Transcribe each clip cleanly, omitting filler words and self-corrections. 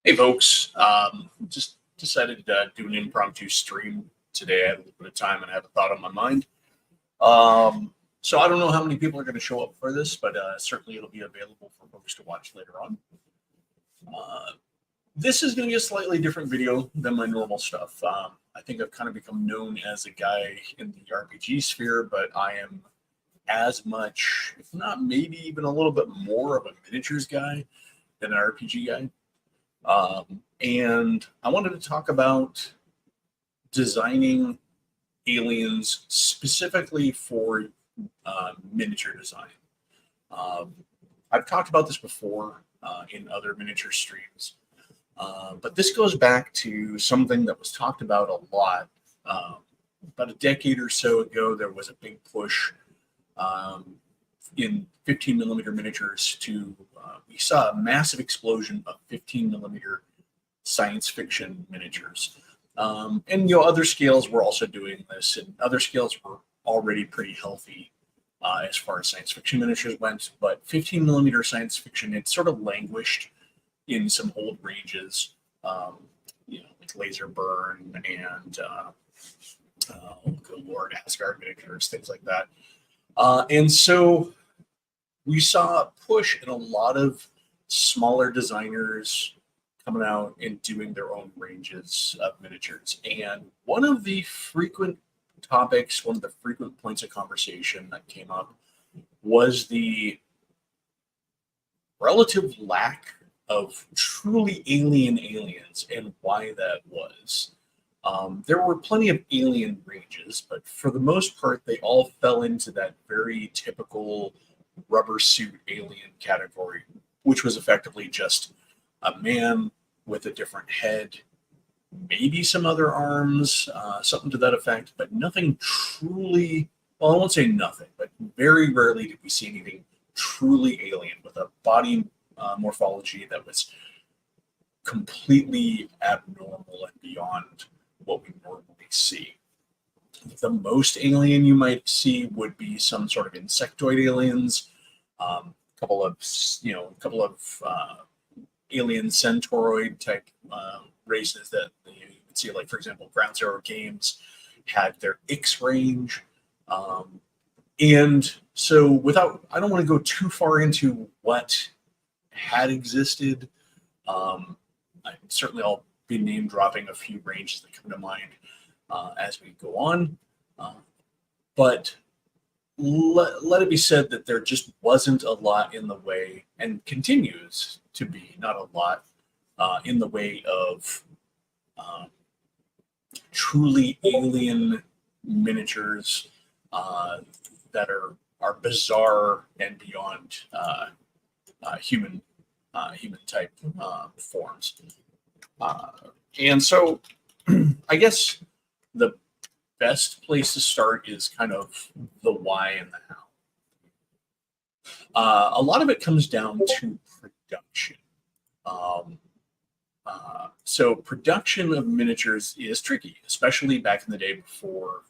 Hey folks, just decided to do an impromptu stream today. I had a little bit of time and I had a thought on my mind. So I don't know how many people are going to show up for this, but certainly it'll be available for folks to watch later on. This is going to be a slightly different video than my normal stuff. I think I've kind of become known as a guy in the RPG sphere, but I am as much, if not maybe even a little bit more of a miniatures guy than an RPG guy. And I wanted to talk about designing aliens specifically for miniature design. I've talked about this before in other miniature streams, but this goes back to something that was talked about a lot. About a decade or so ago, there was a big push in 15 millimeter miniatures to we saw a massive explosion of 15 millimeter science fiction miniatures. And other scales were also doing this, and other scales were already pretty healthy as far as science fiction miniatures went, but 15 millimeter science fiction, it sort of languished in some old ranges, like laser burn and oh good lord, Asgard miniatures, things like that. And so we saw a push in a lot of smaller designers coming out and doing their own ranges of miniatures. And one of the frequent topics, one of the frequent points of conversation that came up was the relative lack of truly alien aliens and why that was. There were plenty of alien ranges, but for the most part, they all fell into that very typical rubber suit alien category, which was effectively just a man with a different head, maybe some other arms, something to that effect, but nothing truly, well, I won't say nothing, but very rarely did we see anything truly alien with a body morphology that was completely abnormal and beyond what we normally see. The most alien you might see would be some sort of insectoid aliens, a couple of alien centauroid type races that you can see, like for example, Ground Zero Games had their X range, and so I don't want to go too far into what had existed. Certainly I'll be name dropping a few ranges that come to mind as we go on. But let it be said that there just wasn't a lot in the way, and continues to be not a lot in the way of truly alien miniatures that are bizarre and beyond human type forms. And so I guess the best place to start is kind of the why and the how. A lot of it comes down to production. So production of miniatures is tricky, especially back in the day before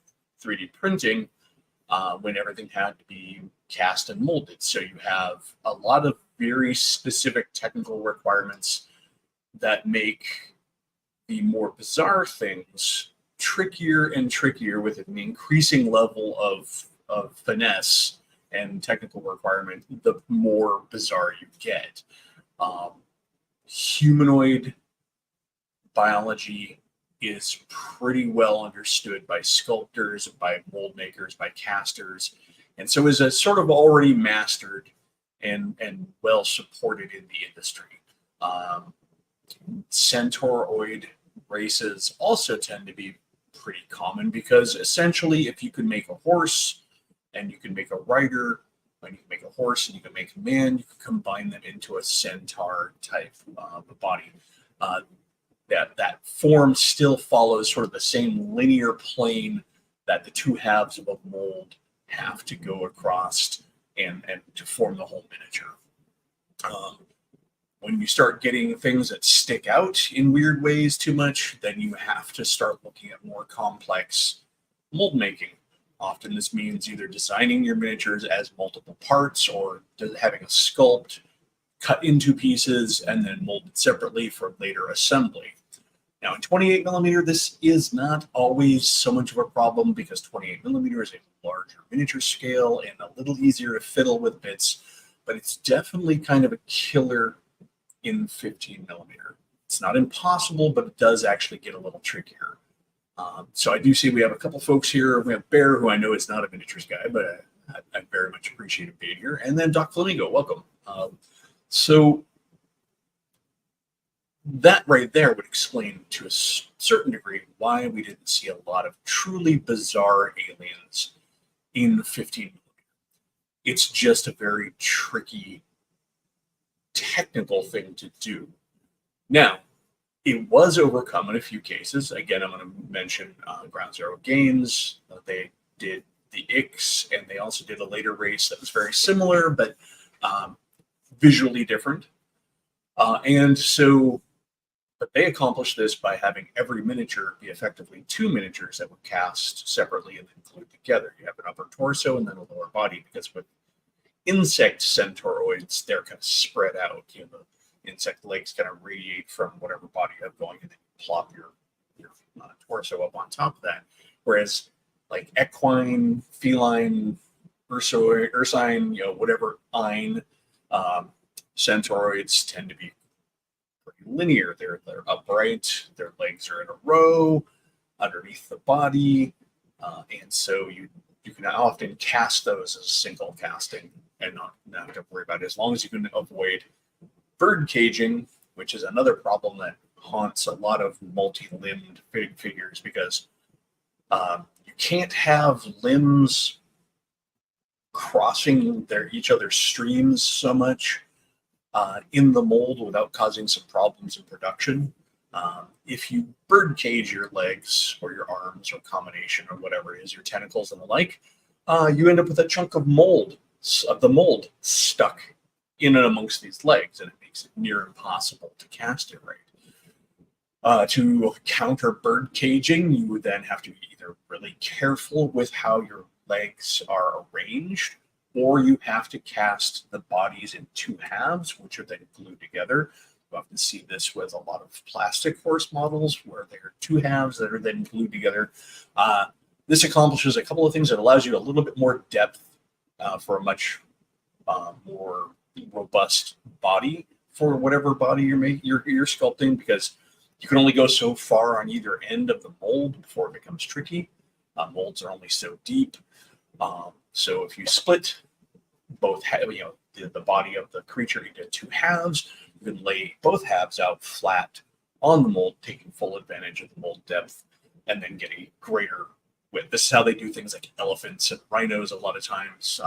3D printing, when everything had to be cast and molded. So you have a lot of very specific technical requirements that make the more bizarre things trickier and trickier with an increasing level of finesse and technical requirement, the more bizarre you get. Humanoid biology is pretty well understood by sculptors, by mold makers, by casters, and so is a sort of already mastered and well supported in the industry. Centauroid races also tend to be pretty common because essentially if you can make a horse and you can make a rider, and you can make a horse and you can make a man, you can combine them into a centaur type body. That form still follows sort of the same linear plane that the two halves of a mold have to go across and to form the whole miniature. When you start getting things that stick out in weird ways too much, then you have to start looking at more complex mold making. Often this means either designing your miniatures as multiple parts or having a sculpt cut into pieces and then molded separately for later assembly. Now in 28 millimeter, this is not always so much of a problem because 28 millimeter is a larger miniature scale and a little easier to fiddle with bits, but it's definitely kind of a killer in 15 millimeter. It's not impossible, but it does actually get a little trickier. So I do see we have a couple folks here. We have Bear, who I know is not a miniatures guy, but I very much appreciate him being here. And then Doc Flamingo, welcome. So that right there would explain to a certain degree why we didn't see a lot of truly bizarre aliens in 15 millimeter. It's just a very tricky technical thing to do. Now, it was overcome in a few cases. Again, I'm going to mention Ground Zero Games. They did the Ix, and they also did a later race that was very similar, but visually different. But they accomplished this by having every miniature be effectively two miniatures that were cast separately and then glued together. You have an upper torso and then a lower body, because with insect centauroids, they're kind of spread out. You know, the insect legs kind of radiate from whatever body you have going, and then you plop your torso up on top of that. Whereas like equine, feline, ursine, whatever eine, centauroids tend to be pretty linear. They're upright. Their legs are in a row underneath the body, and so you can often cast those as a single casting and not have to worry about it, as long as you can avoid bird caging, which is another problem that haunts a lot of multi-limbed big figures, because you can't have limbs crossing each other's streams so much in the mold without causing some problems in production. If you bird cage your legs or your arms or combination or whatever it is, your tentacles and the like, you end up with a chunk of the mold stuck in and amongst these legs, and it makes it near impossible to cast it right. To counter bird caging, you would then have to be either really careful with how your legs are arranged, or you have to cast the bodies in two halves, which are then glued together. You often see this with a lot of plastic horse models, where there are two halves that are then glued together. This accomplishes a couple of things. It allows you a little bit more depth for a much more robust body for whatever body you're sculpting, because you can only go so far on either end of the mold before it becomes tricky. Molds are only so deep. So if you split both, the body of the creature into two halves, you can lay both halves out flat on the mold, taking full advantage of the mold depth, and then get a greater width. This is how they do things like elephants and rhinos a lot of times,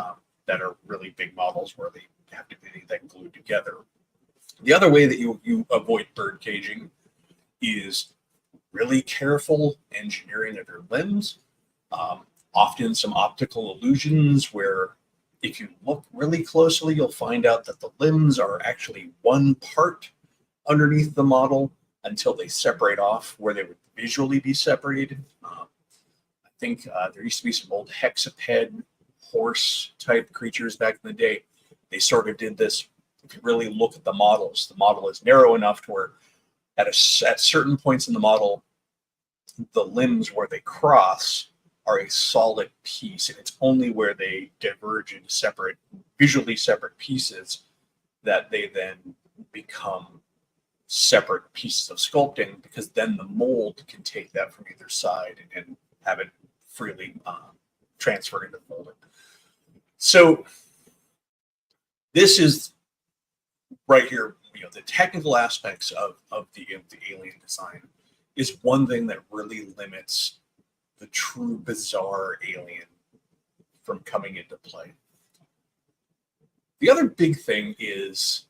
that are really big models where they have to be then glued together. The other way that you avoid bird caging is really careful engineering of your limbs. Often some optical illusions where if you look really closely, you'll find out that the limbs are actually one part underneath the model until they separate off where they would visually be separated. I think there used to be some old hexaped horse type creatures back in the day. They sort of did this. If you really look at the model is narrow enough to where at certain points in the model, the limbs where they cross are a solid piece, and it's only where they diverge into visually separate pieces that they then become separate pieces of sculpting, because then the mold can take that from either side and have it freely transfer into the molding. So this is right here, the technical aspects of the alien design is one thing that really limits the true bizarre alien from coming into play. The other big thing is,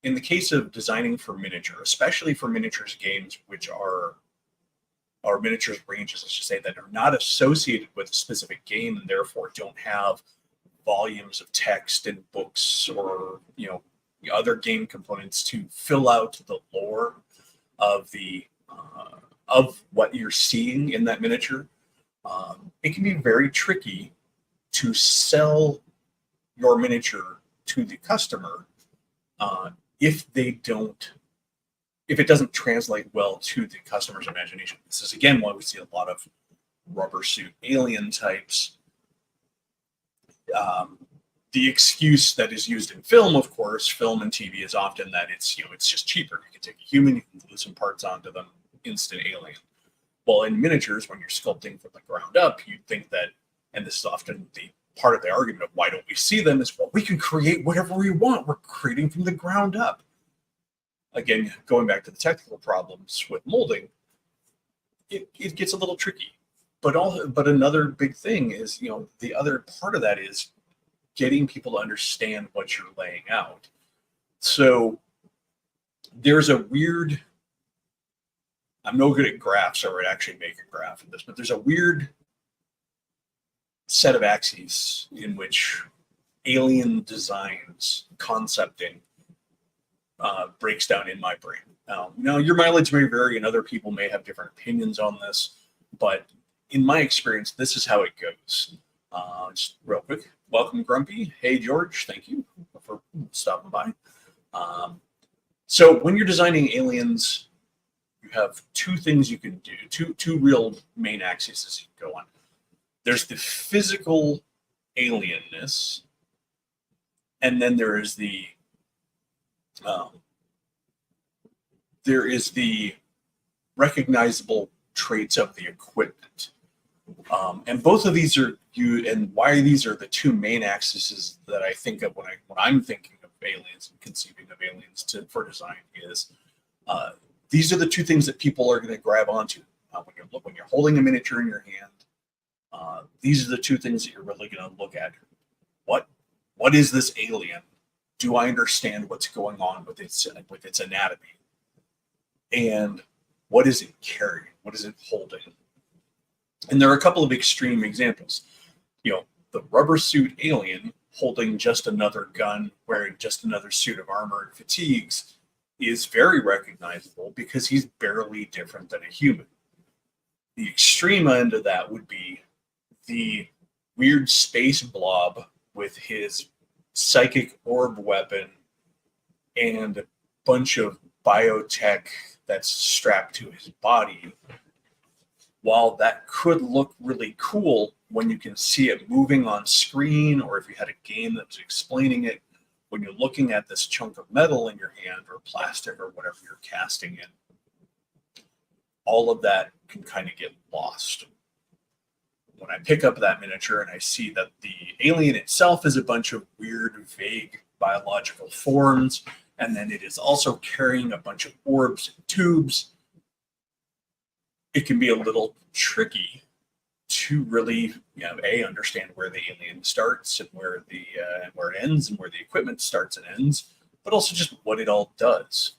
in the case of designing for miniature, especially for miniatures games, which are miniatures ranges, let's just say, that are not associated with a specific game and therefore don't have volumes of text and books or other game components to fill out the lore of what you're seeing in that miniature. It can be very tricky to sell your miniature to the customer if it doesn't translate well to the customer's imagination. This is again why we see a lot of rubber suit alien types. The excuse that is used in film, of course, film and TV, is often that it's just cheaper. You can take a human, you can glue some parts onto them, instant alien. Well, in miniatures, when you're sculpting from the ground up, you'd think that, and this is often the part of the argument of why don't we see them, is, well, we can create whatever we want. We're creating from the ground up. Again, going back to the technical problems with molding, it gets a little tricky. But another big thing is, the other part of that is getting people to understand what you're laying out. So there's a weird, I'm no good at graphs, or I'd actually make a graph of this, but there's a weird set of axes in which alien designs, concepting, breaks down in my brain. Now, your mileage may vary and other people may have different opinions on this, but in my experience, this is how it goes. Just real quick, welcome, Grumpy. Hey, George, thank you for stopping by. So when you're designing aliens, you have two things you can do, two real main axes you can go on. There's the physical alienness, and then there is the recognizable traits of the equipment. And both of these are and why these are the two main axes that I think of when I'm thinking of aliens and conceiving of aliens for design is these are the two things that people are going to grab onto when you're holding a miniature in your hand. These are the two things that you're really going to look at. What is this alien? Do I understand what's going on with its anatomy? And what is it carrying? What is it holding? And there are a couple of extreme examples. The rubber suit alien holding just another gun, wearing just another suit of armor and fatigues is very recognizable because he's barely different than a human. The extreme end of that would be the weird space blob with his psychic orb weapon and a bunch of biotech that's strapped to his body. While that could look really cool when you can see it moving on screen, or if you had a game that was explaining it, when you're looking at this chunk of metal in your hand or plastic or whatever you're casting in, all of that can kind of get lost. When I pick up that miniature and I see that the alien itself is a bunch of weird, vague biological forms, and then it is also carrying a bunch of orbs and tubes, it can be a little tricky to really, understand where the alien starts and where it ends, and where the equipment starts and ends, but also just what it all does.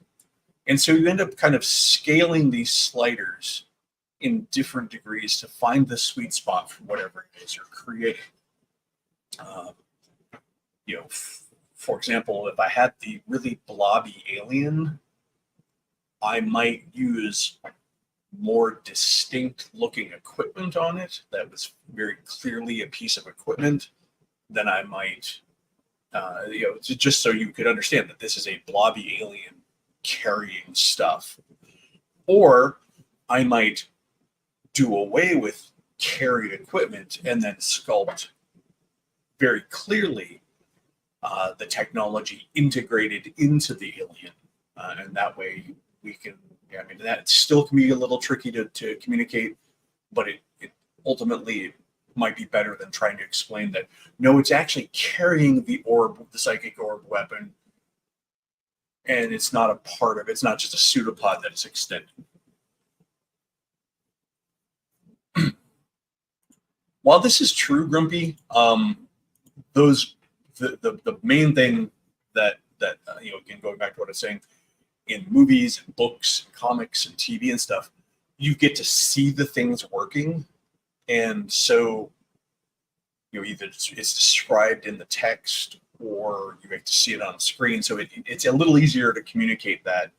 And so you end up kind of scaling these sliders in different degrees to find the sweet spot for whatever it is you're creating. For example, if I had the really blobby alien, I might use more distinct looking equipment on it that was very clearly a piece of equipment than I might, just so you could understand that this is a blobby alien carrying stuff. Or I might do away with carried equipment and then sculpt very clearly the technology integrated into the alien. And that way we can, that still can be a little tricky to communicate, but it ultimately might be better than trying to explain that, no, it's actually carrying the orb, the psychic orb weapon, and it's not just a pseudopod that is extended. While this is true, Grumpy, the main thing that again, going back to what I was saying, in movies and books and comics and TV and stuff, you get to see the things working, and so either it's described in the text or you get to see it on screen. So it's a little easier to communicate that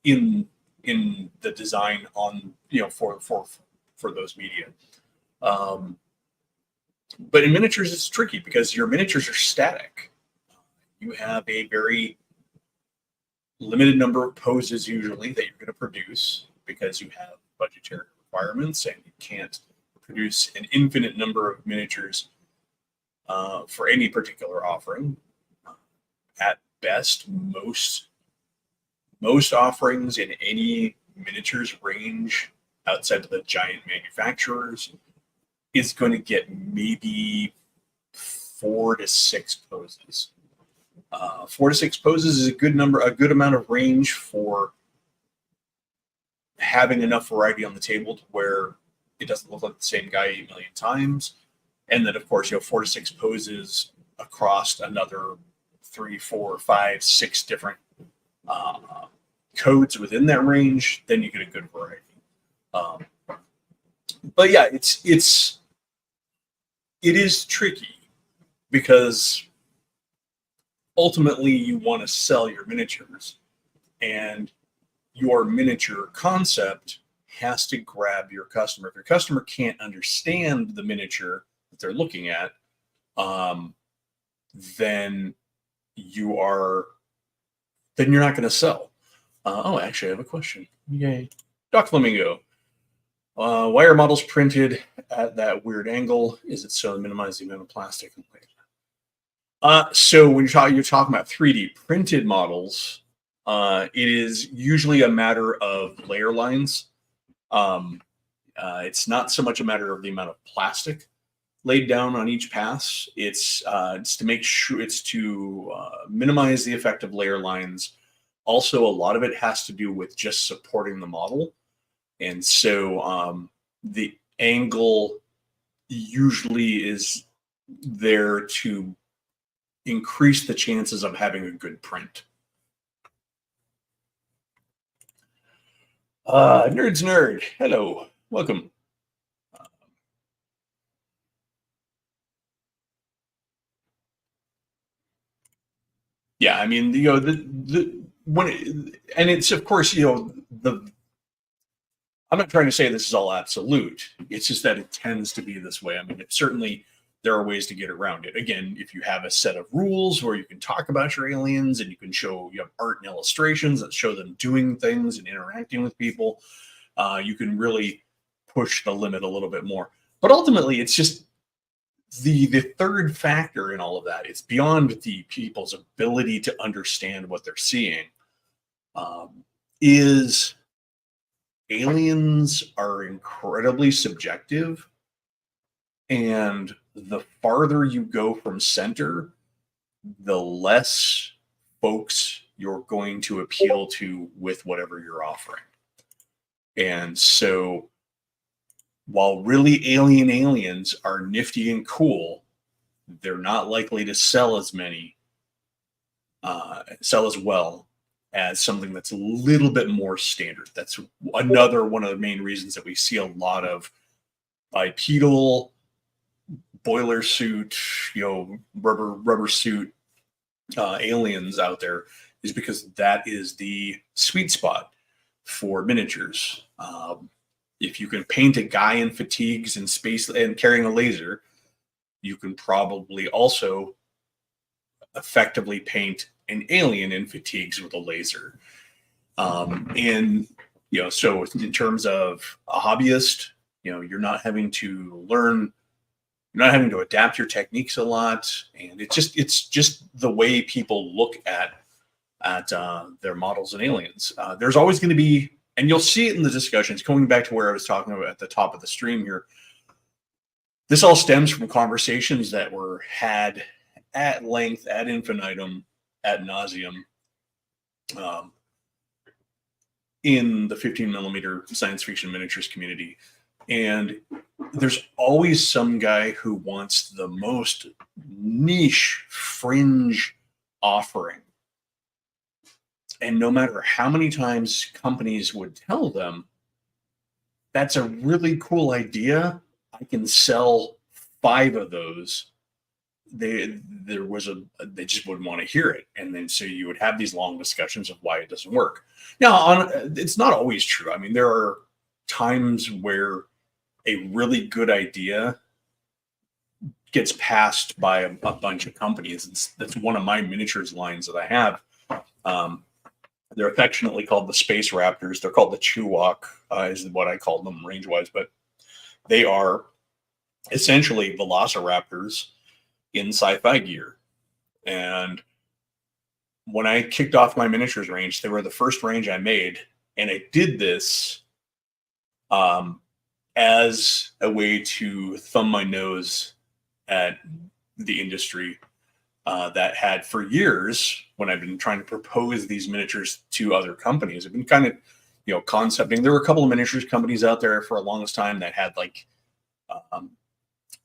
in the design on for those media. But in miniatures, it's tricky because your miniatures are static. You have a very limited number of poses usually that you're going to produce because you have budgetary requirements and you can't produce an infinite number of miniatures for any particular offering. At best, most offerings in any miniatures range outside of the giant manufacturers is going to get maybe 4 to 6 poses. 4 to 6 poses is a good amount of range for having enough variety on the table to where it doesn't look like the same guy 8 million times. And then, of course, 4 to 6 poses across another 3, 4, 5, 6 different codes within that range, then you get a good variety. But yeah, it is tricky because ultimately you want to sell your miniatures, and your miniature concept has to grab your customer. If your customer can't understand the miniature that they're looking at, then you're not going to sell. Actually, I have a question. Yay. Doc Flamingo. Why are models printed at that weird angle? Is it so to minimize the amount of plastic and weight? So when you're talking about 3D printed models, it is usually a matter of layer lines. It's not so much a matter of the amount of plastic laid down on each pass. It's to make sure it's to minimize the effect of layer lines. Also, a lot of it has to do with just supporting the model. And so the angle usually is there to increase the chances of having a good print. Nerd's Nerd, hello, welcome. Yeah, I mean, and it's of course, I'm not trying to say this is all absolute. It's just that it tends to be this way. I mean, certainly there are ways to get around it. Again, if you have a set of rules where you can talk about your aliens and you have art and illustrations that show them doing things and interacting with people, you can really push the limit a little bit more. But ultimately, it's just the third factor in all of that. It's beyond the people's ability to understand what they're seeing. Is aliens are incredibly subjective, and the farther you go from center, the less folks you're going to appeal to with whatever you're offering. And so while really aliens are nifty and cool, they're not likely to sell as well as something that's a little bit more standard. That's another one of the main reasons that we see a lot of bipedal, boiler suit, rubber suit aliens out there, is because that is the sweet spot for miniatures. If you can paint a guy in fatigues and space and carrying a laser, you can probably also effectively paint an alien in fatigues with a laser. And so in terms of a hobbyist, you're not having to adapt your techniques a lot, and it's just the way people look at their models and aliens. There's always going to be, and you'll see it in the discussions, going back to where I was talking about at the top of the stream here. This all stems from conversations that were had at length, ad infinitum, ad nauseum, in the 15 millimeter science fiction miniatures community. And there's always some guy who wants the most niche fringe offering. And no matter how many times companies would tell them, that's a really cool idea, I can sell 5 of those, they just wouldn't want to hear it. And then so you would have these long discussions of why it doesn't work. Now, it's not always true. I mean, there are times where a really good idea gets passed by a bunch of companies. That's one of my miniatures lines that I have. They're affectionately called the Space Raptors. They're called the Chewok, is what I call them range-wise, but they are essentially velociraptors in sci-fi gear. And when I kicked off my miniatures range, they were the first range I made, and I did this as a way to thumb my nose at the industry that had for years, when I've been trying to propose these miniatures to other companies, I've been kind of, concepting. There were a couple of miniatures companies out there for a longest time that had like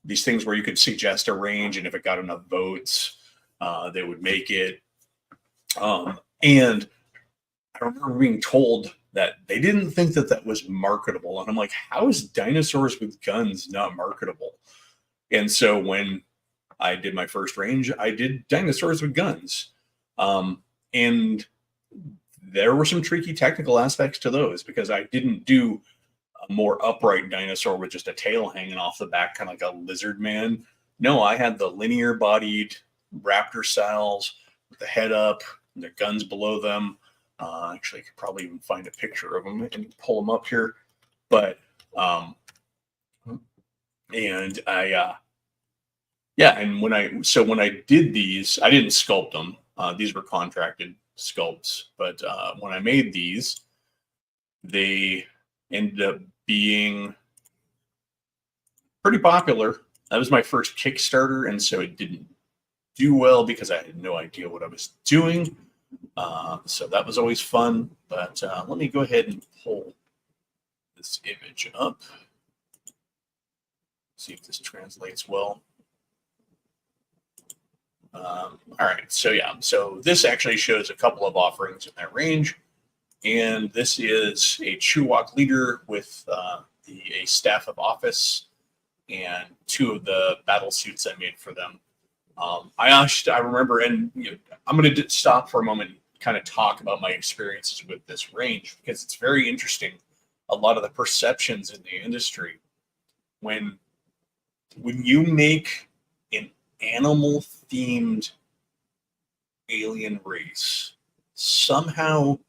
these things where you could suggest a range, and if it got enough votes, they would make it. And I remember being told that they didn't think that that was marketable. And I'm like, how is dinosaurs with guns not marketable? And so when I did my first range, I did dinosaurs with guns. And there were some tricky technical aspects to those, because I didn't do a more upright dinosaur with just a tail hanging off the back, kind of like a lizard man. No, I had the linear bodied raptor styles with the head up and the guns below them. Actually, I could probably even find a picture of them and pull them up here. But, and I, and when I did these, I didn't sculpt them. These were contracted sculpts. But when I made these, they ended up being pretty popular. That was my first Kickstarter, and so it didn't do well because I had no idea what I was doing. So that was always fun. But let me go ahead and pull this image up. See if this translates well. All right, so yeah, so this actually shows a couple of offerings in that range. And this is a Chewok leader with a staff of office and two of the battle suits I made for them. I remember, and I'm going to stop for a moment and kind of talk about my experiences with this range, because it's very interesting. A lot of the perceptions in the industry, when you make an animal themed alien race, somehow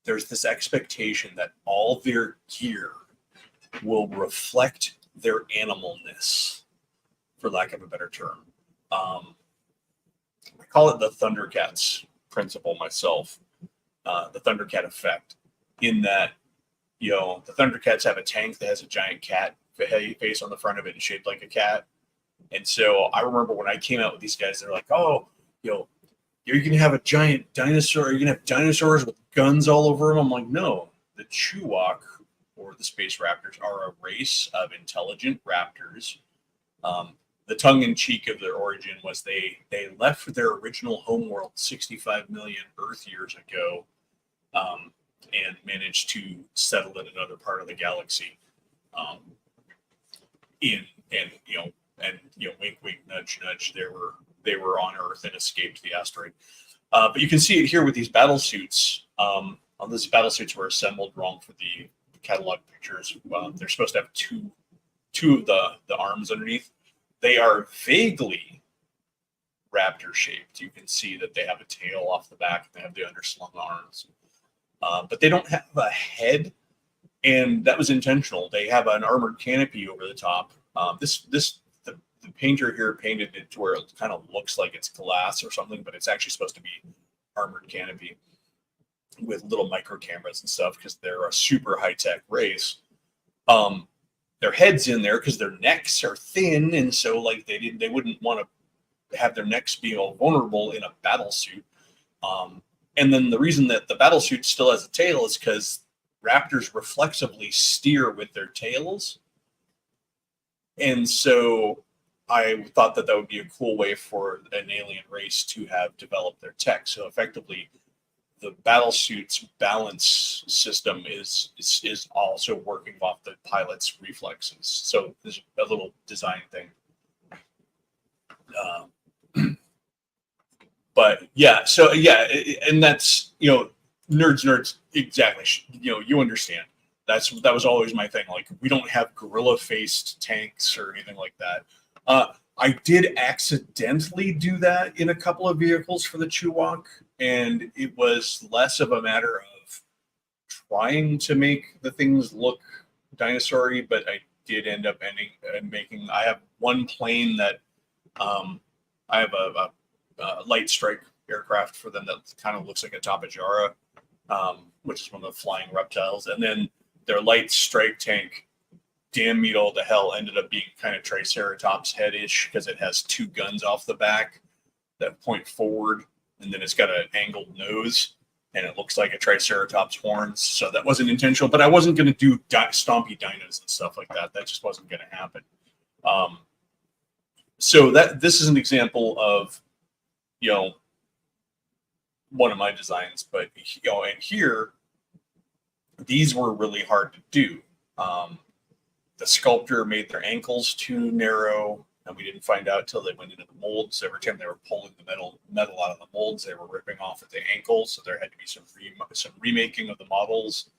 there's this expectation that all their gear will reflect their animalness, for lack of a better term. I call it the Thundercats principle myself, the Thundercat effect, in that, the Thundercats have a tank that has a giant cat face on the front of it and shaped like a cat. And so I remember when I came out with these guys, they're like, oh, you're going to have a giant dinosaur. You're going to have dinosaurs with guns all over them. I'm like, no, the Chewok, or the Space Raptors, are a race of intelligent raptors. The tongue-in-cheek of their origin was they left their original homeworld 65 million Earth years ago, and managed to settle in another part of the galaxy. Wink, wink, nudge, nudge. They were on Earth and escaped the asteroid. But you can see it here with these battle suits. These battle suits were assembled wrong for the catalog pictures. They're supposed to have two of the arms underneath. They are vaguely raptor shaped. You can see that they have a tail off the back and they have the underslung arms. But they don't have a head, and that was intentional. They have an armored canopy over the top. The painter here painted it to where it kind of looks like it's glass or something, but it's actually supposed to be armored canopy with little micro cameras and stuff, because they're a super high-tech race. Their heads in there because their necks are thin, and so like they wouldn't want to have their necks be all vulnerable in a battle suit. And then the reason that the battle suit still has a tail is because raptors reflexively steer with their tails. And so I thought that would be a cool way for an alien race to have developed their tech. So effectively, the battle suit's balance system is also working off the pilot's reflexes. So there's a little design thing. But yeah, so yeah, and that's, nerds, exactly. You understand. That was always my thing. Like, we don't have gorilla-faced tanks or anything like that. I did accidentally do that in a couple of vehicles for the Chewok, and it was less of a matter of trying to make the things look dinosaur-y, but I did end up making. I have one plane that I have a light strike aircraft for them that kind of looks like a tapajara, which is one of the flying reptiles, and then their light strike tank, damn meat all to hell, ended up being kind of Triceratops head-ish because it has two guns off the back that point forward, and then it's got an angled nose, and it looks like a Triceratops horns. So that wasn't intentional, but I wasn't going to do stompy dinos and stuff like that. That just wasn't going to happen. So this is an example of, one of my designs, but and here, these were really hard to do. The sculptor made their ankles too narrow, and we didn't find out till they went into the molds. Every time they were pulling the metal out of the molds, they were ripping off at the ankles. So there had to be some remaking of the models.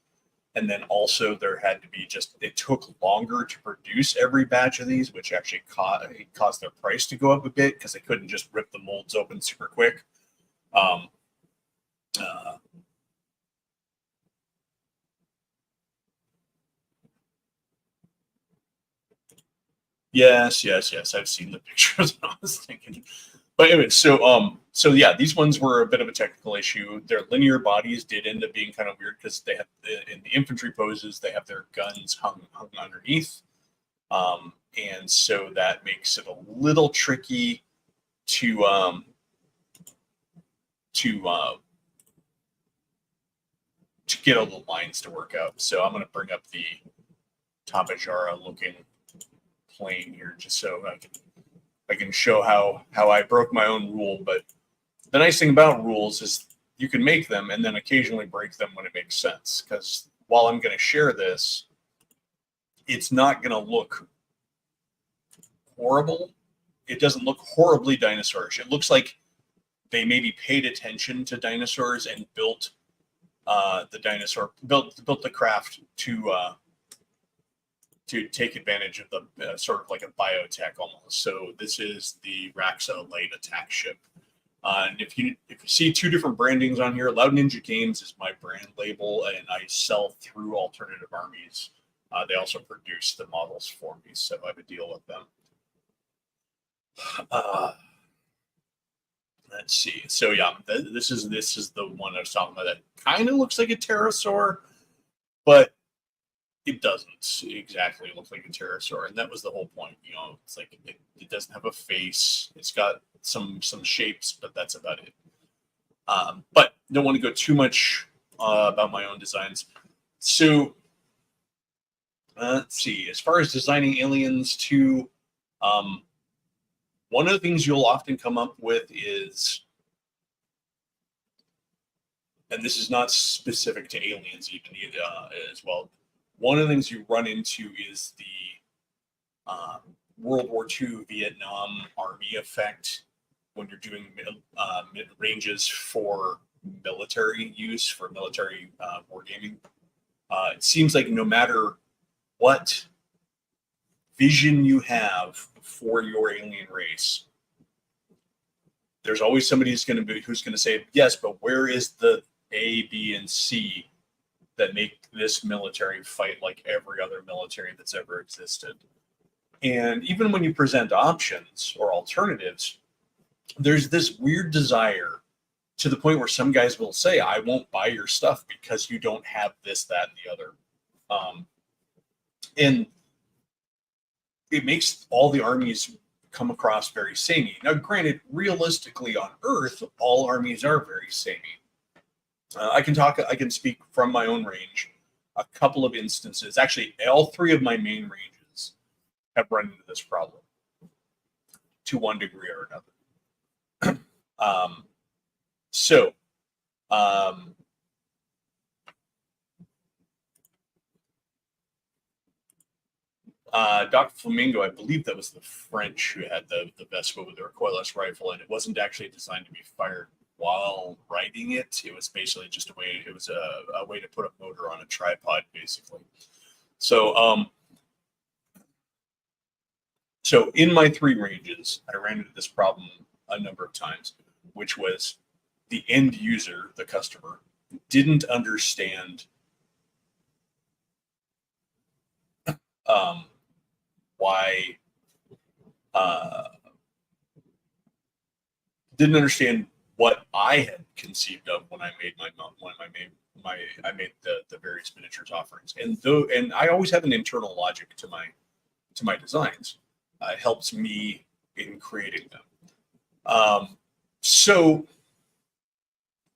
And then also there had to be it took longer to produce every batch of these, which actually caused their price to go up a bit because they couldn't just rip the molds open super quick. Yes. I've seen the pictures. I was thinking, but anyway, so yeah, these ones were a bit of a technical issue. Their linear bodies did end up being kind of weird because they have in the infantry poses they have their guns hung underneath, and so that makes it a little tricky to get all the lines to work out. So I'm going to bring up the Tapajara looking plane here just so I can show how I broke my own rule. But the nice thing about rules is you can make them and then occasionally break them when it makes sense. Because while I'm going to share this, it's not going to look horrible. It doesn't look horribly dinosaurish. It looks like they maybe paid attention to dinosaurs and built the craft to take advantage of the sort of like a biotech almost. So this is the Raxa light attack ship. And if you see two different brandings on here, Loud Ninja Games is my brand label, and I sell through Alternative Armies. They also produce the models for me, so I have a deal with them. Let's see. So yeah, this is the one I was talking about that kind of looks like a pterosaur, but it doesn't exactly look like a pterosaur, and that was the whole point. It's like it doesn't have a face. It's got some shapes, but that's about it. But don't want to go too much about my own designs. So let's see. As far as designing aliens too, one of the things you'll often come up with is, and this is not specific to aliens even as well, one of the things you run into is the World War II Vietnam Army effect when you're doing ranges for military use, for military wargaming. It seems like no matter what vision you have for your alien race, there's always somebody who's going to say, yes, but where is the A, B, and C that make this military fight like every other military that's ever existed? And even when you present options or alternatives, there's this weird desire to the point where some guys will say, I won't buy your stuff because you don't have this, that, and the other. And it makes all the armies come across very samey. Now, granted, realistically on Earth, all armies are very samey. I can speak from my own range. A couple of instances, actually, all three of my main ranges have run into this problem to one degree or another. Dr. Flamingo, I believe that was the French who had the Vespa with the recoilless rifle, and it wasn't actually designed to be fired while riding it. It was basically just a way to put a motor on a tripod, basically. So in my three ranges, I ran into this problem a number of times, which was the end user, the customer, didn't understand why didn't understand what I had conceived of when I made I made the various miniatures offerings. And I always have an internal logic to my designs. It helps me in creating them. So,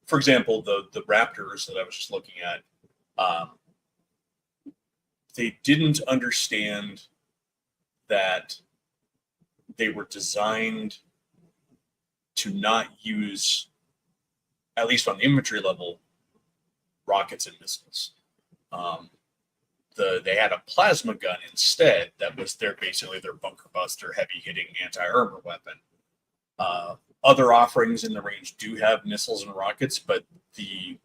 for example, the Raptors that I was just looking at, they didn't understand that they were designed to not use, at least on the infantry level, rockets and missiles. They had a plasma gun instead that was basically their bunker buster, heavy hitting anti-armor weapon. Other offerings in the range do have missiles and rockets, but the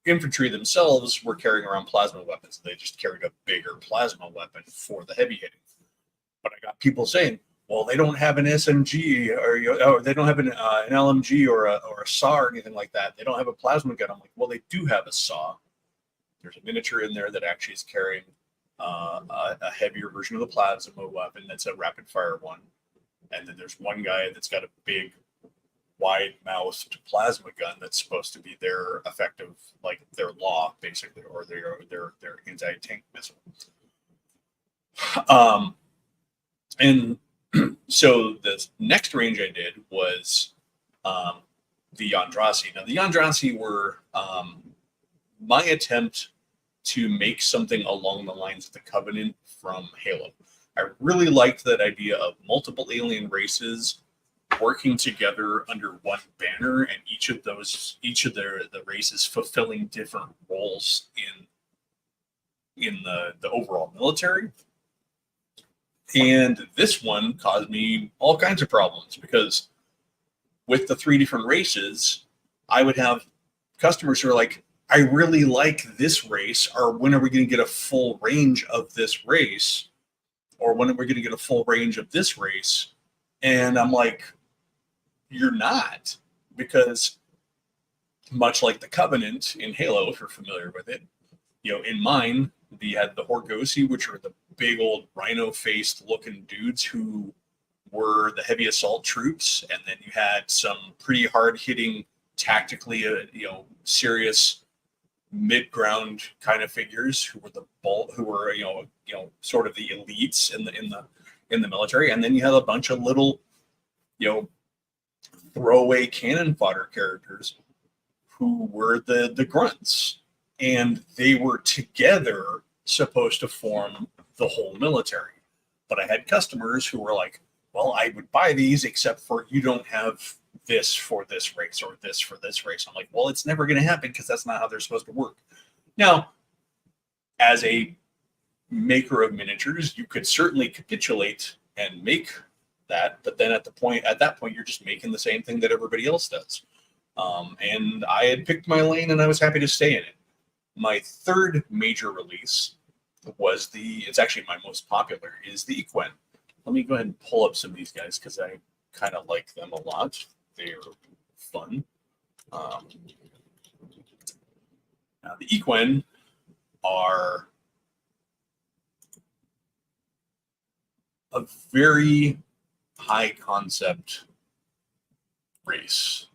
infantry themselves were carrying around plasma weapons. They just carried a bigger plasma weapon for the heavy hitting. But I got people saying, well, they don't have an SMG or they don't have an LMG or a SAW or anything like that. They don't have a plasma gun. I'm like, well, they do have a SAW. There's a miniature in there that actually is carrying a heavier version of the plasma weapon that's a rapid fire one. And then there's one guy that's got a big, wide-mouthed plasma gun that's supposed to be their effective, like their law, basically, or their anti-tank missile. And so the next range I did was the Yggdrasil. Now, the Yggdrasil were my attempt to make something along the lines of the Covenant from Halo. I really liked that idea of multiple alien races working together under one banner, and each of the races fulfilling different roles in the overall military. And this one caused me all kinds of problems because with the 3 different races, I would have customers who are like, I really like this race, or when are we going to get a full range of this race? Or when are we going to get a full range of this race? And I'm like, you're not, because much like the Covenant in Halo, if you're familiar with it, in mine, we had the Horgosi, which are the big old rhino-faced looking dudes who were the heavy assault troops, and then you had some pretty hard-hitting, tactically, serious mid-ground kind of figures who were sort of the elites in the military, and then you had a bunch of little, throwaway cannon fodder characters who were the grunts, and they were together supposed to form the whole military. But I had customers who were like, well, I would buy these except for you don't have this for this race or this for this race. I'm like, well, it's never going to happen because that's not how they're supposed to work. Now, as a maker of miniatures, you could certainly capitulate and make that, but then at that point, you're just making the same thing that everybody else does. And I had picked my lane, and I was happy to stay in it. My third major release was it's actually my most popular, is the Equen. Let me go ahead and pull up some of these guys because I kind of like them a lot. They're fun. Now, the Equen are a very high concept race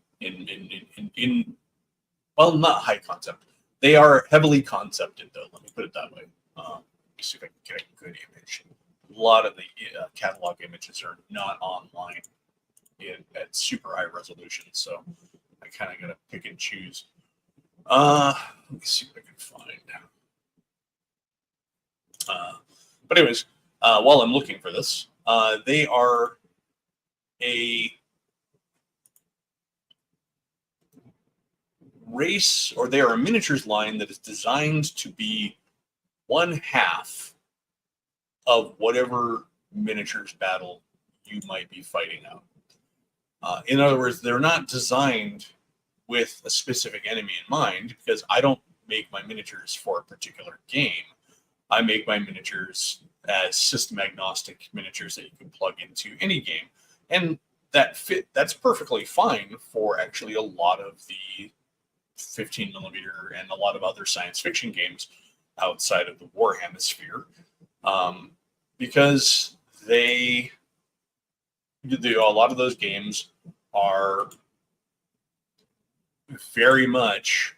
well, not high concept. They are heavily concepted, though. Let me put it that way. Let me see if I can get a good image. A lot of the catalog images are not online at super high resolution, so I kind of got to pick and choose. Let me see what I can find. But anyways, while I'm looking for this, they are a race, or they are a miniatures line that is designed to be one half of whatever miniatures battle you might be fighting out. In other words, they're not designed with a specific enemy in mind, because I don't make my miniatures for a particular game. I make my miniatures as system agnostic miniatures that you can plug into any game. And that's perfectly fine for actually a lot of the 15 millimeter and a lot of other science fiction games outside of the war hemisphere, because a lot of those games are very much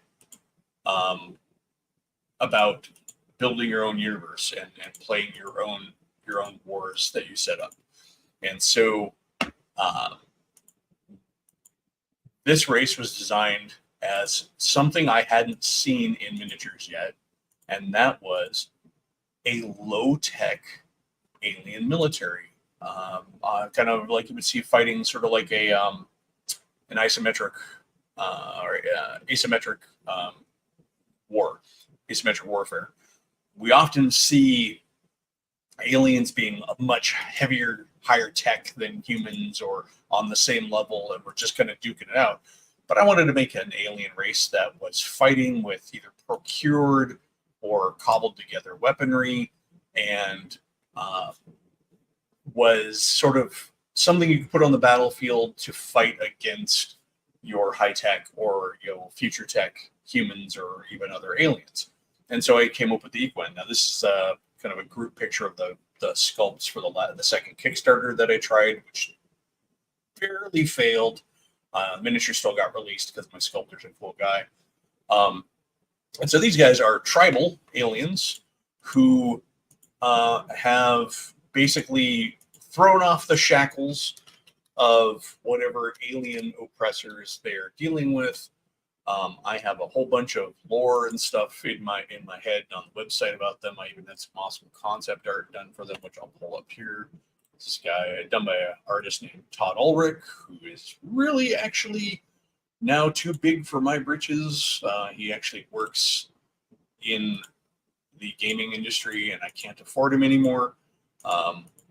about building your own universe and playing your own wars that you set up. And so this race was designed as something I hadn't seen in miniatures yet, and that was a low-tech alien military, kind of like you would see fighting, sort of like an isometric or asymmetric asymmetric warfare. We often see aliens being a much heavier, higher tech than humans, or on the same level, and we're just kind of duking it out. But I wanted to make an alien race that was fighting with either procured or cobbled together weaponry, and was sort of something you could put on the battlefield to fight against your high tech or future tech humans or even other aliens. And so I came up with the Equine. Now this is kind of a group picture of the sculpts for the second Kickstarter that I tried, which barely failed. Miniature still got released because my sculptor's a cool guy. And so these guys are tribal aliens who have basically thrown off the shackles of whatever alien oppressors they're dealing with. I have a whole bunch of lore and stuff in my head on the website about them. I even had some awesome concept art done for them, which I'll pull up here. This guy done by an artist named Todd Ulrich, who is really actually now too big for my britches. He actually works in the gaming industry, and I can't afford him anymore,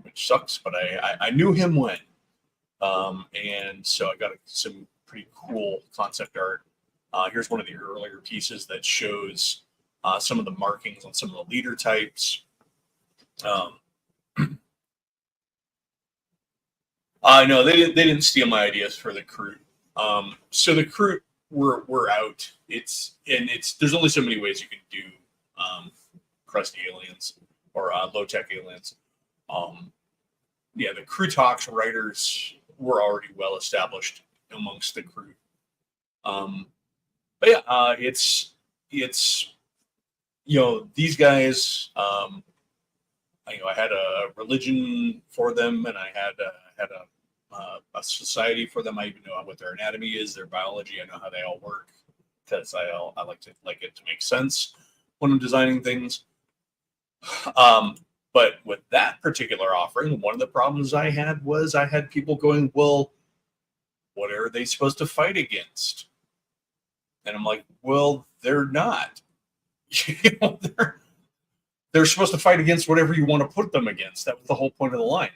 which sucks. But I knew him when, and so I got some pretty cool concept art. Here's one of the earlier pieces that shows some of the markings on some of the leader types. No, they didn't steal my ideas for the crew. So the crew were out. There's only so many ways you can do crusty aliens or low tech aliens. The crew talks writers were already well established amongst the crew. But yeah, it's these guys. I had a religion for them, and I had a society for them. I even know what their anatomy is, their biology. I know how they all work because I like it to make sense when I'm designing things. But with that particular offering, one of the problems I had was I had people going, well, what are they supposed to fight against? And I'm like, well, they're not. They're supposed to fight against whatever you want to put them against. That was the whole point of the line.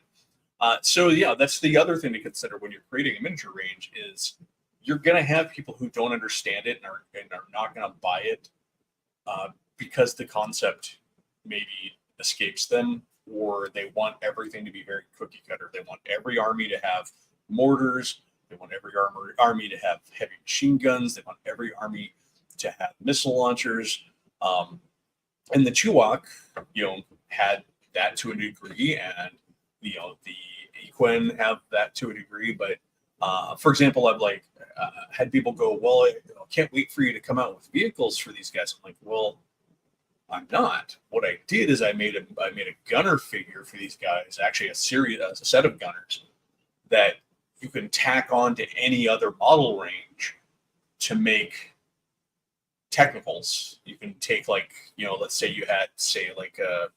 So yeah, that's the other thing to consider when you're creating a miniature range is you're going to have people who don't understand it and are not going to buy it because the concept maybe escapes them, or they want everything to be very cookie cutter. They want every army to have mortars. They want every army to have heavy machine guns. They want every army to have missile launchers. And the Chewok, had that to a degree, and the Equine have that to a degree. But for example, I've had people go, "Well, I can't wait for you to come out with vehicles for these guys." I'm like, "Well, I'm not. What I did is I made a gunner figure for these guys, actually a set of gunners that you can tack on to any other model range to make technicals. You can take let's say you had a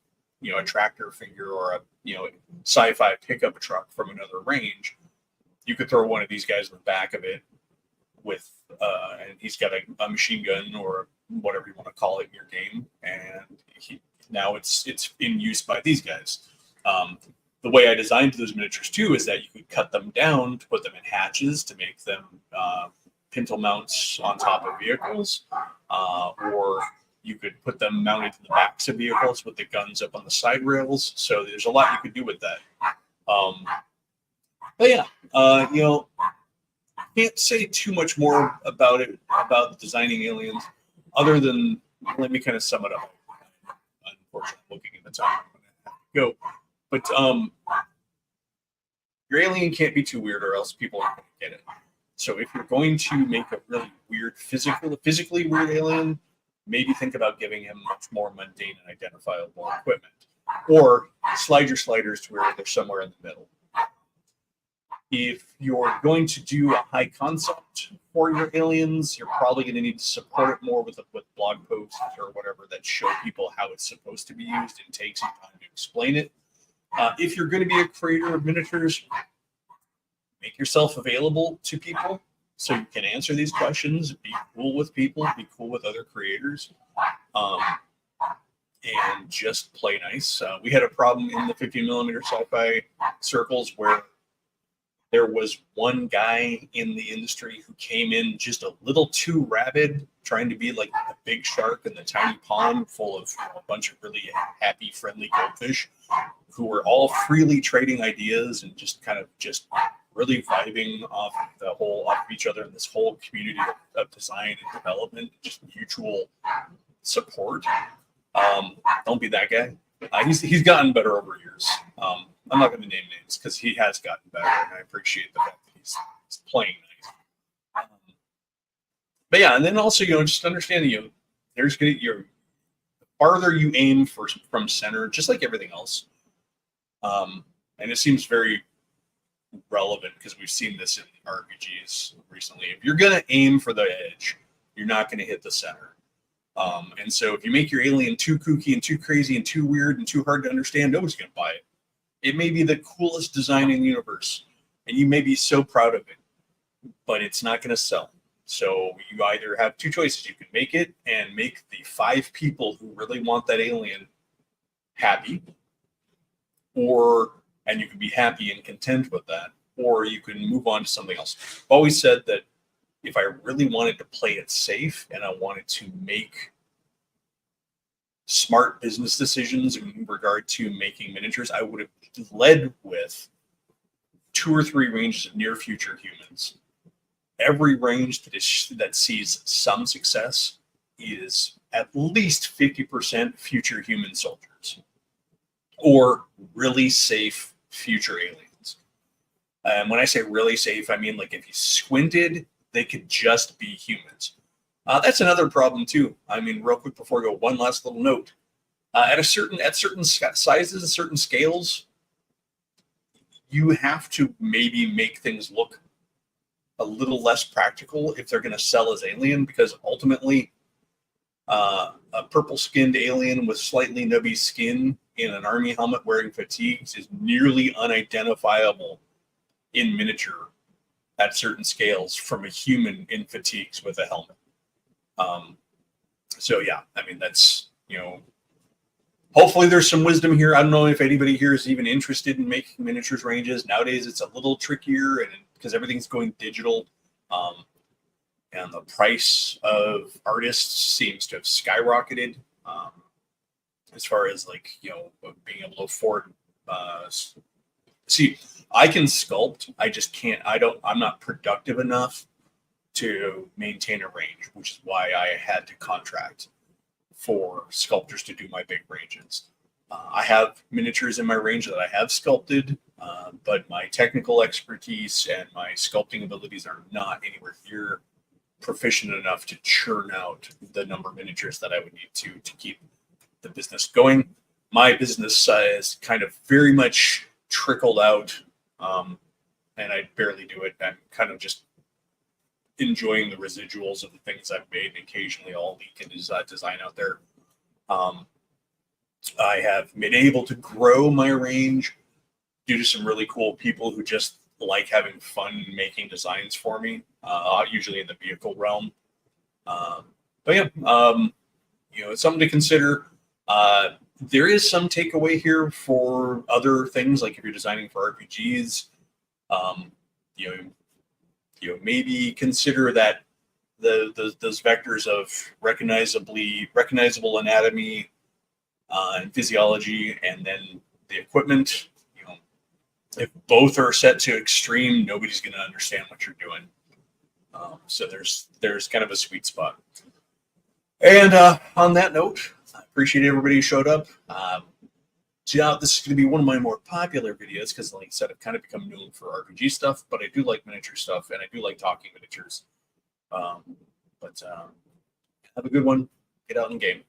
tractor figure or a sci-fi pickup truck from another range. You could throw one of these guys in the back of it with and he's got a machine gun or whatever you want to call it in your game, and now it's in use by these guys. The way I designed those miniatures too is that you could cut them down to put them in hatches to make them pintle mounts on top of vehicles, or you could put them mounted to the backs of vehicles with the guns up on the side rails. So there's a lot you could do with that. But yeah, can't say too much more about it, about designing aliens, other than let me kind of sum it up. Unfortunately, looking at the time, I'm gonna have to go. But your alien can't be too weird, or else people aren't going to get it. So if you're going to make a really weird, physically weird alien, maybe think about giving him much more mundane and identifiable equipment, or slide your sliders to where they're somewhere in the middle. If you're going to do a high concept for your aliens, you're probably going to need to support it more with blog posts or whatever that show people how it's supposed to be used and take some time to explain it. If you're going to be a creator of miniatures, make yourself available to people so you can answer these questions, be cool with people, be cool with other creators, and just play nice. We had a problem in the 15 millimeter sci-fi circles where there was one guy in the industry who came in just a little too rabid, trying to be like the big shark in the tiny pond full of a bunch of really happy, friendly goldfish who were all freely trading ideas and just kind of just really vibing off each other in this whole community of design and development, just mutual support. Don't be that guy. He's gotten better over years. I'm not going to name names because he has gotten better, and I appreciate the fact that he's playing nice. But yeah, and then also just understanding there's going to the farther you aim from center, just like everything else. And it seems very relevant because we've seen this in RPGs recently. If you're going to aim for the edge, you're not going to hit the center. And so if you make your alien too kooky and too crazy and too weird and too hard to understand, nobody's going to buy it. It may be the coolest design in the universe, and you may be so proud of it, but it's not going to sell. So you either have two choices. You can make it and make the 5 people who really want that alien happy, and you can be happy and content with that, or you can move on to something else. I've always said that if I really wanted to play it safe and I wanted to make smart business decisions in regard to making miniatures, I would have led with 2 or 3 ranges of near future humans. Every range that sees some success is at least 50% future human soldiers or really safe future aliens. And when I say really safe, I mean like if you squinted, they could just be humans. That's another problem too. I mean, real quick before I go, one last little note. At certain sizes, certain scales, you have to maybe make things look a little less practical if they're going to sell as alien, because ultimately, a purple-skinned alien with slightly nubby skin in an army helmet wearing fatigues is nearly unidentifiable in miniature at certain scales from a human in fatigues with a helmet. So yeah, I mean, that's, hopefully there's some wisdom here. I don't know if anybody here is even interested in making miniatures ranges. Nowadays it's a little trickier, and because everything's going digital, and the price of artists seems to have skyrocketed, as far as being able to afford. See, I can sculpt. I just can't. I'm not productive enough to maintain a range, which is why I had to contract for sculptors to do my big ranges. I have miniatures in my range that I have sculpted, but my technical expertise and my sculpting abilities are not anywhere near proficient enough to churn out the number of miniatures that I would need to keep the business going. My business is kind of very much trickled out, and I barely do it. I'm kind of just enjoying the residuals of the things I've made, and occasionally I'll leak into design out there. I have been able to grow my range due to some really cool people who just like having fun making designs for me, usually in the vehicle realm. But yeah, it's something to consider. There is some takeaway here for other things, like if you're designing for RPGs, maybe consider that those vectors of recognizable anatomy and physiology, and then the equipment. If both are set to extreme, nobody's going to understand what you're doing. So there's kind of a sweet spot. And on that note, I appreciate everybody who showed up. This is going to be one of my more popular videos because, like I said, I've kind of become known for RPG stuff, but I do like miniature stuff, and I do like talking miniatures. But have a good one. Get out and game.